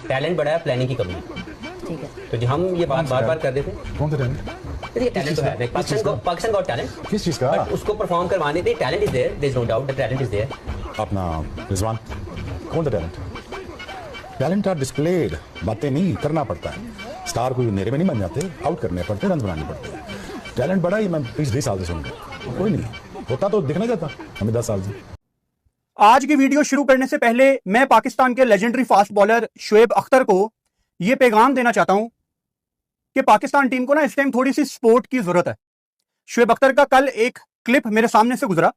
Talent बड़ा है, planning की कमी है। ठीक है, तो जो हम ये बात बार बार कर देते हैं, कौन सा टैलेंट? देखिए टैलेंट तो है, पाकिस्तान का टैलेंट, किस चीज का? बट उसको परफॉर्म करवाने के talent is there is no doubt the talent is there. अपना रिजवान, कौन सा टैलेंट? टैलेंट आर डिस्प्लेड, बातें नहीं करना पड़ता है। स्टार कोई नेरे में नहीं बन जाते, आउट करने पड़ते, रन बनाने पड़ते हैं। टैलेंट बड़ा ही मैं 20 साल से सुन रहा हूं, कोई नहीं होता तो दिखना जाता हमें 10 साल से। आज की वीडियो शुरू करने से पहले मैं पाकिस्तान के legendary fast bowler Shoaib Akhtar को यह पैगाम देना चाहता हूं कि पाकिस्तान टीम को ना इस टाइम थोड़ी सी सपोर्ट की जरूरत है। शुएब अख्तर का कल एक क्लिप मेरे सामने से गुजरा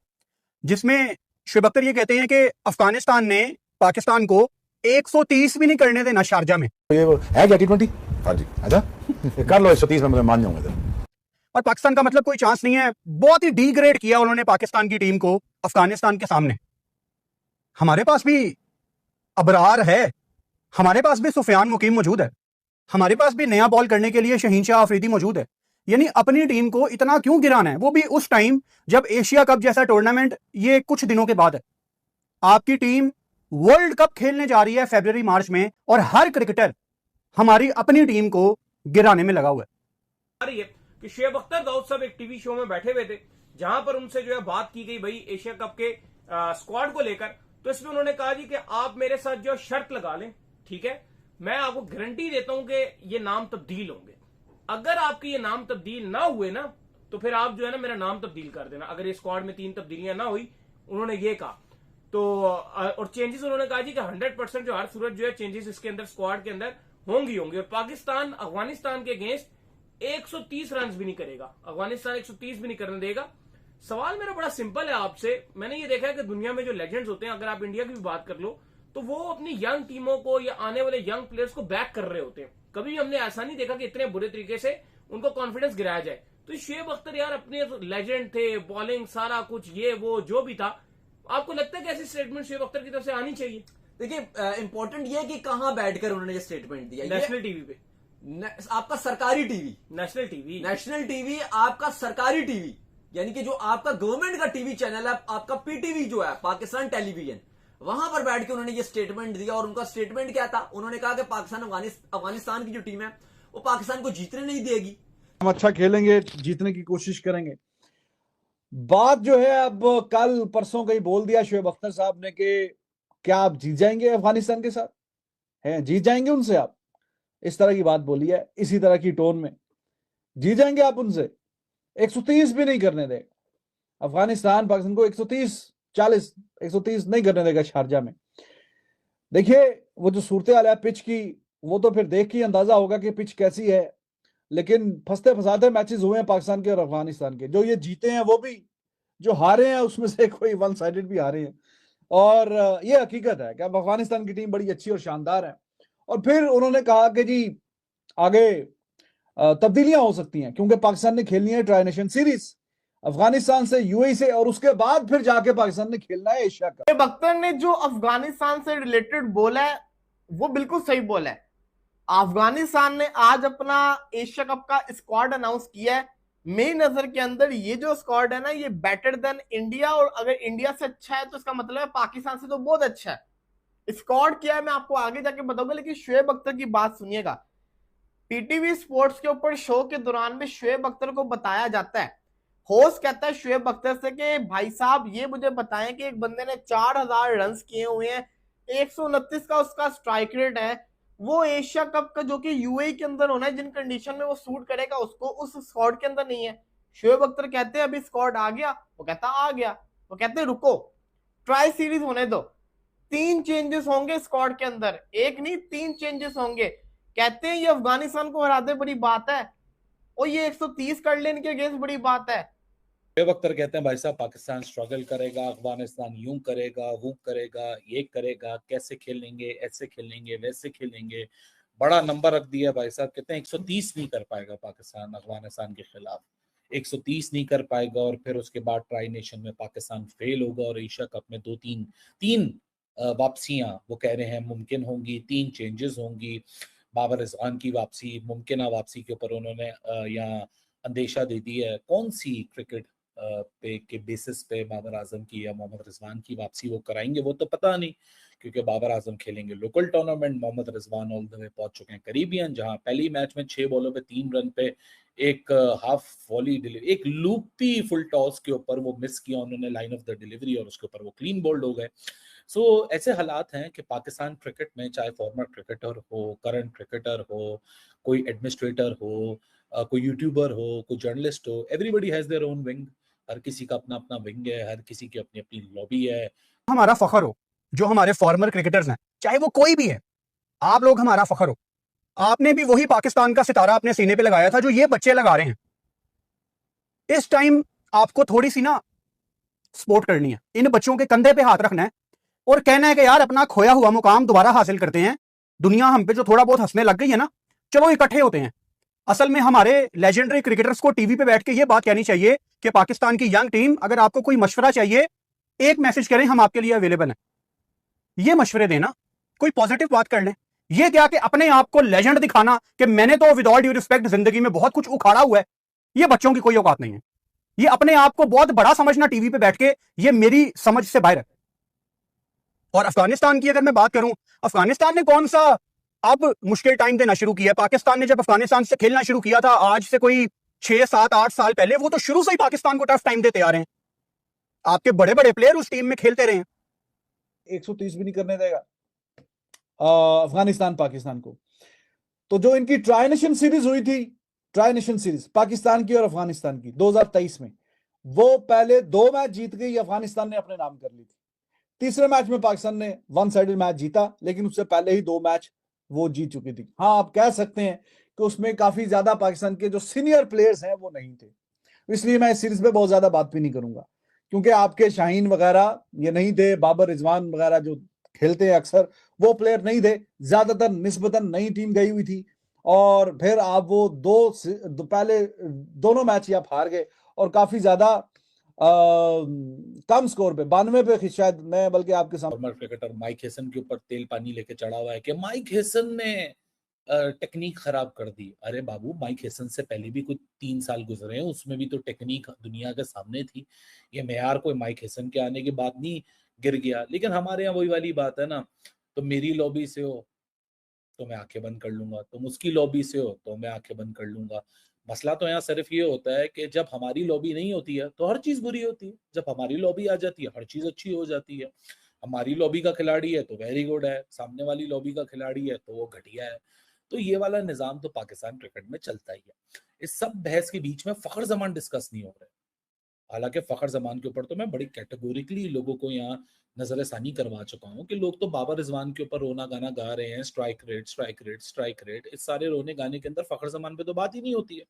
जिसमें शुएब अख्तर ये कहते हैं कि अफगानिस्तान ने पाकिस्तान को 130 भी नहीं करने देना शारजा में। ये है क्या T20? हाँ जी, अच्छा कर लो 130 में, मुझे मान जाऊंगा। और पाकिस्तान का मतलब कोई चांस नहीं है। बहुत ही डिग्रेड किया उन्होंने पाकिस्तान की टीम को अफगानिस्तान के सामने। हमारे पास भी अबरार है, हमारे पास भी सुफियान मुकीम मौजूद है, हमारे पास भी नया बॉल करने के लिए शहीन शाह अफरीदी मौजूद है। यानी अपनी टीम को इतना क्यों गिराना है, वो भी उस टाइम जब एशिया कप जैसा टूर्नामेंट ये कुछ दिनों के बाद है। आपकी टीम वर्ल्ड कप खेलने जा रही है फरवरी मार्च में और हर क्रिकेटर हमारी अपनी टीम को गिराने में लगा हुआ है। कि शुएब अख्तर दाऊद साहब एक टीवी शो में बैठे हुए थे जहां पर उनसे जो है बात की गई भाई एशिया कप के स्क्वाड को लेकर। तो इसमें उन्होंने कहा जी कि आप मेरे साथ जो शर्त लगा लें, ठीक है, मैं आपको गारंटी देता हूं कि ये नाम तब्दील होंगे। अगर आपके ये नाम तब्दील ना हुए ना तो फिर आप जो है ना मेरा नाम तब्दील कर देना। अगर ये स्क्वाड में 3 तब्दीलियां ना हुई, उन्होंने ये कहा। तो और चेंजेस उन्होंने कहा जी कि 100% जो हर सूरत जो है चेंजेस इसके अंदर स्क्वाड के अंदर होंगी। और पाकिस्तान अफगानिस्तान के अगेंस्ट 130 रन भी नहीं करेगा, अफगानिस्तान 130 भी नहीं करने देगा। सवाल मेरा बड़ा सिंपल है आपसे। मैंने ये देखा है कि दुनिया में जो लेजेंड्स होते हैं, अगर आप इंडिया की भी बात कर लो, तो वो अपनी यंग टीमों को या आने वाले यंग प्लेयर्स को बैक कर रहे होते हैं। कभी भी हमने ऐसा नहीं देखा कि इतने बुरे तरीके से उनको कॉन्फिडेंस गिराया जाए। तो शुएब अख्तर यार अपने लेजेंड थे, बॉलिंग सारा कुछ ये वो जो भी था, आपको लगता है कि ऐसी स्टेटमेंट शुएब अख्तर की तरफ से आनी चाहिए? देखिए इंपॉर्टेंट ये है कि कहां बैठकर उन्होंने ये स्टेटमेंट दिया। नेशनल टीवी पे, आपका सरकारी टीवी, नेशनल टीवी आपका सरकारी टीवी, यानी कि जो आपका गवर्नमेंट का टीवी चैनल है, आपका पीटीवी जो है पाकिस्तान टेलीविजन, वहां पर बैठ के उन्होंने ये स्टेटमेंट दिया। और उनका स्टेटमेंट क्या था? उन्होंने कहा कि पाकिस्तान अफगानिस्तान की जो टीम है वो पाकिस्तान को जीतने नहीं देगी। हम अच्छा खेलेंगे, जीतने की कोशिश करेंगे। बात जो है अब कल परसों कहीं बोल दिया शुएब अख्तर साहब ने कि क्या आप जीत जाएंगे अफगानिस्तान के साथ? हैं, जीत जाएंगे उनसे आप? इस तरह की बात बोली है, इसी तरह की टोन में। जीत जाएंगे आप उनसे? 130 भी नहीं करने देगा अफगानिस्तान पाकिस्तान को। 130 नहीं करने देगा शारजा में। देखिए वो जो सूरत हाल है पिच की, वो तो फिर देख के अंदाजा होगा कि पिच कैसी है। लेकिन फंसते फंसाते मैचेस हुए हैं पाकिस्तान के और अफगानिस्तान के। जो ये जीते हैं वो भी, जो हारे हैं उसमें से कोई वन साइडेड भी हारे हैं। और ये हकीकत है कि अब अफगानिस्तान की टीम बड़ी अच्छी और शानदार है। और फिर उन्होंने कहा कि जी आगे तब्दीलियां हो सकती हैं क्योंकि पाकिस्तान ने खेलनी है ट्राई नेशन सीरीज अफगानिस्तान से, यूएई से, और उसके बाद फिर जाके पाकिस्तान ने खेलना है एशिया कप। शुएब अख्तर ने जो अफगानिस्तान से रिलेटेड बोला है वो बिल्कुल सही बोला है। अफगानिस्तान ने आज अपना एशिया कप का स्क्वाड अनाउंस किया है। मेरी नजर के अंदर ये जो स्क्वाड है ना, ये बेटर देन इंडिया। और अगर इंडिया से अच्छा है तो इसका मतलब है पाकिस्तान से तो बहुत अच्छा है। स्क्वाड क्या है मैं आपको आगे जाके बताऊंगा, लेकिन शुएब अख्तर की बात सुनिएगा। पीटीवी स्पोर्ट्स के ऊपर शो के दौरान में शुएब अख्तर को बताया जाता है, होस्ट कहता है शुएब अख्तर से कि भाई साहब ये मुझे बताएं कि एक बंदे ने 4000 रन किए हुए हैं, 129 का उसका स्ट्राइक रेट है, वो एशिया कप का जो कि यूएई के अंदर होना है, जिन कंडीशन में वो सूट करेगा उसको, उस स्क्वाड के अंदर नहीं है। शुएब अख्तर कहते हैं अभी स्क्वाड आ गया, वो कहता आ गया। वो कहते हैं रुको ट्राई सीरीज होने दो, 3 चेंजेस होंगे स्क्वाड के अंदर, एक नहीं 3 चेंजेस होंगे। कहते हैं ये अफगानिस्तान को हरा दे बड़ी बात है, और ये 130 कर ले इनके अगेंस्ट बड़ी बात है। शुएब अख्तर कहते हैं भाई साहब पाकिस्तान स्ट्रगल करेगा, अफगानिस्तान यूं करेगा, वो करेगा, ये करेगा, कैसे खेलेंगे, ऐसे खेलेंगे, वैसे खेलेंगे। बड़ा नंबर रख दिया भाई साहब। कहते हैं 130 नहीं कर पाएगा पाकिस्तान अफगानिस्तान के खिलाफ, 130 नहीं कर पाएगा। और फिर उसके बाद ट्राई नेशन में पाकिस्तान फेल होगा और एशिया कप में 2-3 वापसियां वो कह रहे हैं मुमकिन होंगी, 3 चेंजेस होंगी। बाबर रिजवान की वापसी, मुमकिन वापसी के ऊपर उन्होंने यहाँ अंदेशा दे दी है। कौन सी क्रिकेट पे के बेसिस पे बाबर आजम की या मोहम्मद रिजवान की वापसी वो कराएंगे वो तो पता नहीं, क्योंकि बाबर आजम खेलेंगे local tournament, Mohammad Rizwan all the way पहुंच चुके हैं करीबियन, जहां पहली मैच में 6 बॉलों पे 3 रन पे एक हाफ वॉली डिलीवरी, एक लूपी फुल टॉस के ऊपर वो मिस किया उन्होंने लाइन ऑफ द डिलीवरी और उसके ऊपर वो क्लीन बोल्ड हो गए। सो ऐसे हालात हैं कि पाकिस्तान क्रिकेट में चाहे फॉर्मर क्रिकेटर हो, करंट क्रिकेटर हो, कोई एडमिनिस्ट्रेटर हो, कोई यूट्यूबर हो, कोई जर्नलिस्ट हो, everybody has their own wing. हर किसी का अपना अपना विंग है, हर किसी की अपनी अपनी लॉबी है। हमारा फखर हो जो हमारे फॉर्मर क्रिकेटर्स हैं, चाहे वो कोई भी है, आप लोग हमारा फखर हो। आपने भी वही पाकिस्तान का सितारा अपने सीने पे लगाया था जो ये बच्चे लगा रहे हैं। इस टाइम आपको थोड़ी सी ना सपोर्ट करनी है, इन बच्चों के कंधे पे हाथ रखना है और कहना है कि यार अपना खोया हुआ मुकाम दोबारा हासिल करते हैं। दुनिया हम पे जो थोड़ा बहुत हंसने लग गई है ना, चलो इकट्ठे होते हैं। असल में हमारे लेजेंडरी क्रिकेटर्स को टीवी पे बैठ के ये बात कहनी चाहिए कि पाकिस्तान की यंग टीम, अगर आपको कोई मशवरा चाहिए, एक मैसेज करें, हम आपके लिए अवेलेबल हैं। ये मशवरे देना, कोई पॉजिटिव बात कर लें। ये क्या कि अपने आप को लेजेंड दिखाना कि मैंने तो विद ऑल ड्यू रिस्पेक्ट जिंदगी में बहुत कुछ उखाड़ा हुआ है, ये बच्चों की कोई औकात नहीं है। ये अपने आप को बहुत बड़ा समझना टीवी पे बैठ के, ये मेरी समझ से बाहर है। और अफगानिस्तान की अगर मैं बात करूं, अफगानिस्तान ने कौन सा अब मुश्किल टाइम देना शुरू किया। पाकिस्तान ने जब अफगानिस्तान से खेलना शुरू किया था आज से कोई 6, 7, 8 साल पहले, वो तो शुरू से ही पाकिस्तान को टफ टाइम देते आ रहे हैं। आपके बड़े बड़े प्लेयर उस टीम में खेलते रहे हैं। 130 भी नहीं करने देगा अफगानिस्तान पाकिस्तान को। तो जो इनकी ट्राई नेशन सीरीज हुई थी, ट्राई नेशन सीरीज पाकिस्तान की और अफगानिस्तान की 2023 में, वो पहले 2 मैच जीत गई, अफगानिस्तान ने अपने नाम कर ली थी। तीसरे मैच में पाकिस्तान ने वन साइडेड मैच जीता, लेकिन उससे पहले ही 2 मैच वो जीत चुकी थी। हाँ, आप कह सकते हैं कि उसमें काफी ज्यादा पाकिस्तान के जो सीनियर प्लेयर्स हैं वो नहीं थे, इसलिए मैं इस सीरीज पे बहुत ज्यादा बात भी नहीं करूंगा, क्योंकि आपके शाहीन वगैरह ये नहीं थे, बाबर रिजवान वगैरह जो खेलते हैं अक्सर, वो प्लेयर नहीं थे। ज्यादातर निस्बतन नई टीम गई हुई थी और फिर आप वो पहले दोनों मैच ही आप हार गए और काफी ज्यादा कम स्कोर पे 92 पे शायद, मैं बल्कि आपके सामने फॉर्मर क्रिकेटर माइक हेसन के ऊपर तेल पानी लेके चढ़ा हुआ है कि माइक हेसन ने टेक्निक खराब कर दी। अरे बाबू, माइक हेसन से पहले भी कुछ 3 साल गुजरे हैं, उसमें भी तो टेक्निक दुनिया के सामने थी। ये मेयार कोई माइक हेसन के आने के बाद नहीं गिर गया। लेकिन हमारे यहाँ वही वाली बात है ना, तो मेरी लॉबी से हो तो मैं आंखें बंद कर लूंगा, तुम उसकी लॉबी से हो तो मैं आंखें बंद कर लूंगा। मसला तो यहाँ सिर्फ ये होता है कि जब हमारी लॉबी नहीं होती है तो हर चीज बुरी होती है, जब हमारी लॉबी आ जाती है हर चीज अच्छी हो जाती है। हमारी लॉबी का खिलाड़ी है तो वेरी गुड है, सामने वाली लॉबी का खिलाड़ी है तो वो घटिया है। तो ये वाला निजाम तो पाकिस्तान क्रिकेट में चलता ही है। इस सब बहस के बीच में फखर जमान डिस्कस नहीं हो रहे। हालांकि फखर जमान के ऊपर तो मैं बड़ी कैटेगोरिकली लोगों को यहाँ नजरसानी करवा चुका हूँ कि लोग तो बाबर रिजवान के ऊपर रोना गाना गा रहे हैं, strike rate strike rate strike rate. इस सारे रोने गाने के अंदर फखर जमान पे तो बात ही नहीं होती है,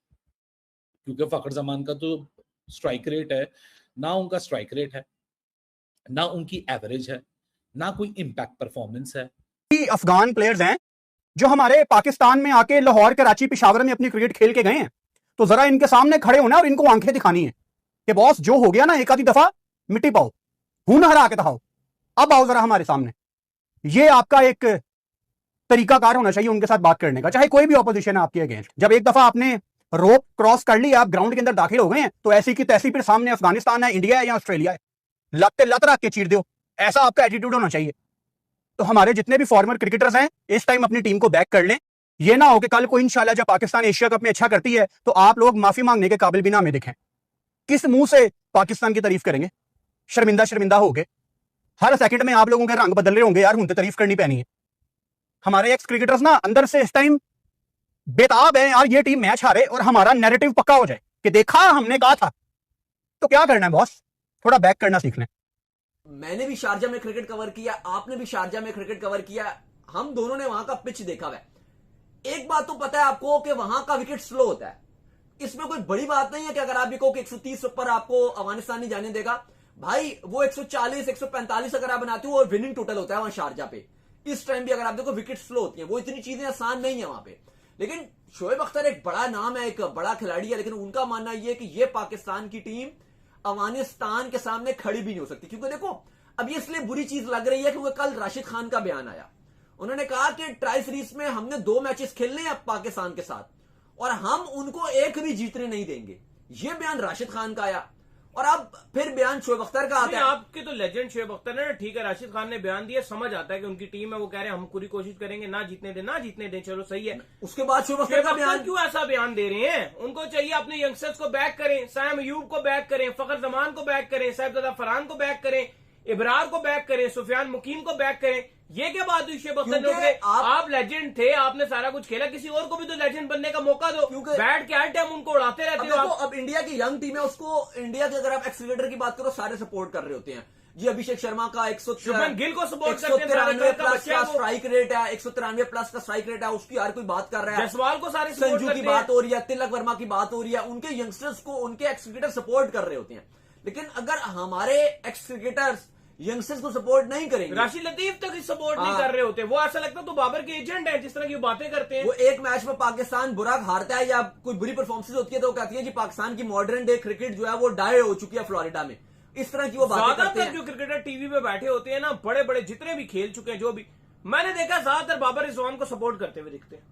क्योंकि फखर जमान का तो स्ट्राइक रेट है ना, उनका स्ट्राइक रेट है ना, उनकी एवरेज है ना, कोई इम्पैक्ट परफॉर्मेंस है। अफगान प्लेयर्स हैं जो हमारे पाकिस्तान में आके लाहौर, कराची, पेशावर में अपनी क्रिकेट खेल के गए हैं, तो जरा इनके सामने खड़े होना और इनको आंखें दिखानी है कि बॉस जो हो गया ना, एक आधी दफा मिट्टी पाओ, खून हरा के दिखाओ, अब आओ जरा हमारे सामने। ये आपका एक तरीकाकार होना चाहिए उनके साथ बात करने का, चाहे कोई भी ऑपोजिशन है आपके अगेंस्ट। जब एक दफा आपने रोप क्रॉस कर ली, आप ग्राउंड के अंदर दाखिल हो गए हैं, तो ऐसी की तैसी फिर सामने अफगानिस्तान है, इंडिया है या ऑस्ट्रेलिया है, लत रख के चीर दो, ऐसा आपका एटीट्यूड होना चाहिए। तो हमारे जितने भी फॉर्मर क्रिकेटर्स हैं इस टाइम अपनी टीम को बैक कर लें। ये ना हो कि कल को इंशाल्लाह जब पाकिस्तान एशिया कप में अच्छा करती है तो आप लोग माफी मांगने के काबिल भी ना हमें दिखें। किस मुंह से पाकिस्तान की तारीफ करेंगे? शर्मिंदा हो गए। हर सेकंड में आप लोगों के रंग बदल रहे होंगे, यार उनसे तारीफ करनी पैनी है। हमारे एक्स क्रिकेटर्स ना अंदर से इस टाइम बेताब है, यार ये टीम मैच हारे और हमारा नैरेटिव पक्का हो जाए कि देखा हमने कहा था। तो क्या करना है बॉस, थोड़ा बैक करना सीख लें। मैंने भी शारजा में क्रिकेट कवर किया, आपने भी शारजा में क्रिकेट कवर किया, हम दोनों ने वहां का पिच देखा हुआ है। एक बात तो पता है आपको कि वहां का विकेट स्लो होता है। इसमें कोई बड़ी बात नहीं है कि अगर आप ये कहो कि 130 पर आपको अफगानिस्तान नहीं जाने देगा, भाई वो 140 145 अगर आप बनाते हो और विनिंग टोटल होता है वहां शारजा पे। इस टाइम भी अगर आप देखो विकेट स्लो होती है, वो इतनी चीजें आसान नहीं है वहां पे। लेकिन शोएब अख्तर एक बड़ा नाम है, एक बड़ा खिलाड़ी है, लेकिन उनका मानना यह है कि ये पाकिस्तान की टीम अफगानिस्तान के सामने खड़ी भी नहीं हो सकती। क्योंकि देखो अब ये इसलिए बुरी चीज लग रही है कि कल राशिद खान का बयान आया, उन्होंने कहा कि ट्राई सीरीज में हमने 2 मैचेस खेलने हैं पाकिस्तान के साथ और हम उनको एक भी जीतने नहीं देंगे। यह बयान राशिद खान का आया। और अब फिर बयान शोएब अख्तर का आता नहीं, है। आपके तो लेजेंड शोएब अख्तर है ना, ठीक है, राशिद खान ने बयान दिया, समझ आता है कि उनकी टीम है, वो कह रहे हैं हम पूरी कोशिश करेंगे, ना जीतने दें, चलो सही है। उसके बाद शोएब अख्तर शोएब का अख्तर बयान, क्यों ऐसा बयान दे रहे हैं? उनको चाहिए अपने यंगस्टर्स को बैक करें, सैम अयूब को बैक करें, फखर जमान को बैक करें, साहिबजादा फरहान को बैक करें, इब्रार को बैक करें, सुफियान मुकीम को बैक करें। ये क्या बात हुई शोएब अख्तर ने? क्योंकि आप लेजेंड थे, आपने सारा कुछ खेला, किसी और को भी तो लेजेंड बनने का मौका दो। क्योंकि बैठ के हर टाइम उनको उड़ाते रहते हो देखो, आप। अब इंडिया की यंग टीम है, उसको इंडिया के अगर आप एक्सीलरेटर की बात करो सारे सपोर्ट कर रहे होते हैं जी। अभिषेक शर्मा का शुभमन गिल को सपोर्ट करते हैं, 193 प्लस बच्चा का वो। स्ट्राइक रेट है, 193 प्लस का स्ट्राइक रेट है, उसकी हर कोई बात कर रहा है। जसवाल को सारे सपोर्ट संजू की करते बात हैं। हो रही है, तिलक वर्मा की बात हो रही है, उनके यंगस्टर्स को उनके एक्स क्रिकेटर सपोर्ट कर रहे होते हैं। लेकिन अगर हमारे एक्स क्रिकेटर्स यंगस्टर्स को सपोर्ट नहीं करेंगे, राशिद लतीफ तक सपोर्ट नहीं कर रहे होते, वो ऐसा लगता है तो बाबर के एजेंट है, जिस तरह की बातें करते हैं। वो एक मैच में पाकिस्तान बुरा हारता है या कोई बुरी परफॉर्मेंस होती है तो वो कहती है जी पाकिस्तान की मॉडर्न डे क्रिकेट जो है वो डाई हो चुकी है फ्लोरिडा में। इस तरह की वो बातें करते ज्यादातर हैं। जो क्रिकेटर टीवी पे बैठे होते हैं ना, बड़े बड़े जितने भी खेल चुके हैं, जो भी मैंने देखा, ज्यादातर बाबर रिजवान को सपोर्ट करते हुए दिखते हैं।